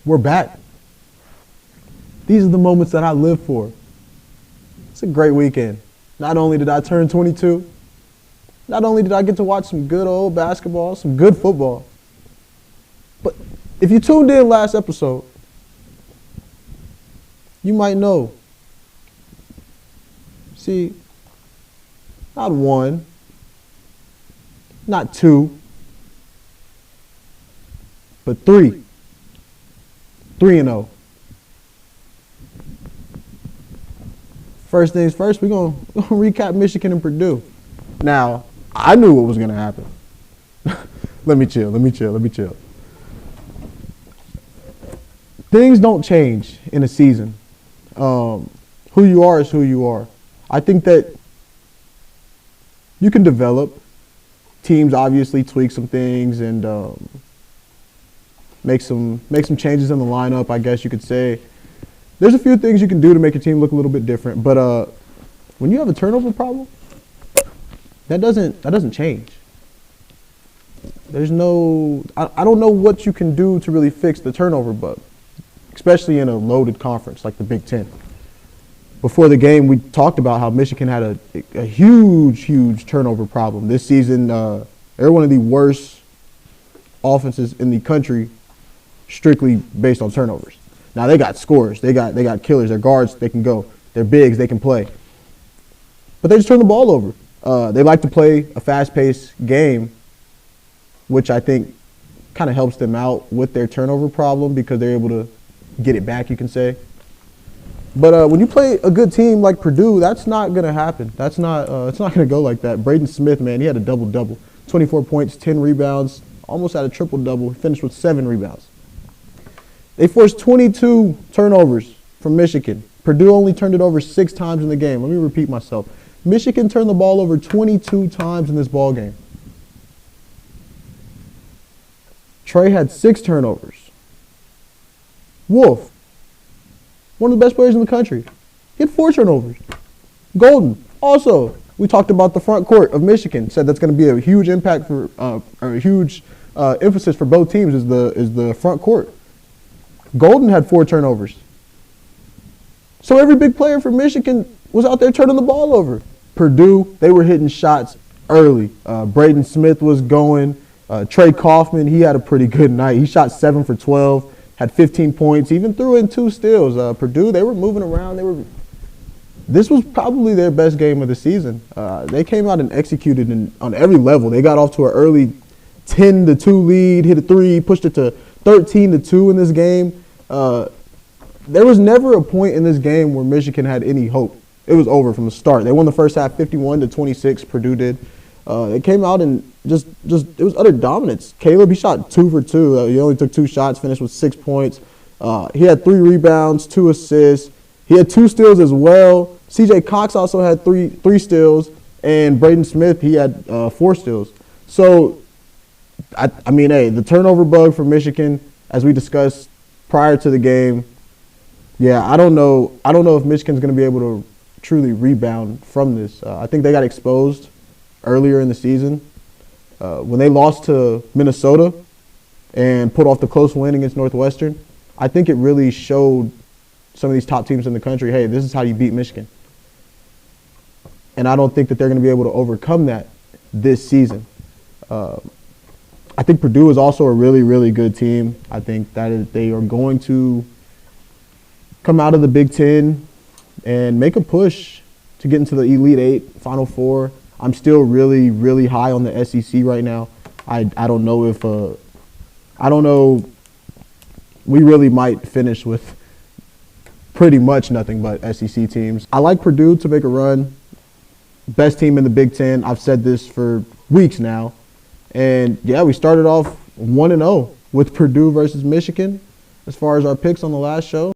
We're back. These are the moments that I live for. It's a great weekend. Not only did I turn 22, not only did I get to watch some good old basketball, some good football, but if you tuned in last episode, you might know. See, not one, not two, but three. 3-0. First things first, we're gonna recap Michigan and Purdue. Now, I knew what was gonna happen. Let me chill. Things don't change in a season. Who you are is who you are. I think that you can develop. Teams obviously tweak some things and make some changes in the lineup, I guess you could say. There's a few things you can do to make your team look a little bit different, but when you have a turnover problem, that doesn't change. There's no I don't know what you can do to really fix the turnover bug, especially in a loaded conference like the Big Ten. Before the game, we talked about how Michigan had a huge turnover problem. This season, they're one of the worst offenses in the country strictly based on turnovers. Now, they got scorers. They got killers. They're guards. They can go. They're bigs. They can play. But they just turn the ball over. They like to play a fast-paced game, which I think kind of helps them out with their turnover problem because they're able to get it back, you can say. But when you play a good team like Purdue, that's not going to happen. It's not going to go like that. Braden Smith, man, he had a double-double. 24 points, 10 rebounds, almost had a triple-double. He finished with 7 rebounds. They forced 22 turnovers from Michigan. Purdue only turned it over 6 times in the game. Let me repeat myself. Michigan turned the ball over 22 times in this ball game. Trey had 6 turnovers. Wolf, one of the best players in the country, he had 4 turnovers. Golden, also, we talked about the front court of Michigan. Said that's going to be a huge impact for, or a huge emphasis for both teams is the front court. Golden had 4 turnovers. So every big player for Michigan was out there turning the ball over. Purdue, they were hitting shots early. Braden Smith was going. Trey Kaufman, he had a pretty good night. He shot 7 for 12, had 15 points, even threw in 2 steals. Purdue, they were moving around. This was probably their best game of the season. They came out and executed on every level. They got off to an early 10-2 lead, hit a 3, pushed it to 13-2 in this game. There was never a point in this game where Michigan had any hope. It was over from the start. They won the first half 51-26, Purdue did. They came out and just it was utter dominance. Caleb, he shot 2 for 2. He only took 2 shots, finished with 6 points. He had 3 rebounds, 2 assists. He had 2 steals as well. CJ Cox also had three steals, and Braden Smith, he had 4 steals. So, I mean, hey, the turnover bug for Michigan, as we discussed prior to the game, yeah, I don't know if Michigan's going to be able to truly rebound from this. I think they got exposed earlier in the season when they lost to Minnesota and put off the close win against Northwestern. I think it really showed some of these top teams in the country, hey, this is how you beat Michigan. And I don't think that they're going to be able to overcome that this season. I think Purdue is also a really, really good team. I think that they are going to come out of the Big Ten and make a push to get into the Elite Eight, Final Four. I'm still really, really high on the SEC right now. I don't know if we really might finish with pretty much nothing but SEC teams. I like Purdue to make a run. Best team in the Big Ten. I've said this for weeks now. And, yeah, we started off 1-0 with Purdue versus Michigan as far as our picks on the last show.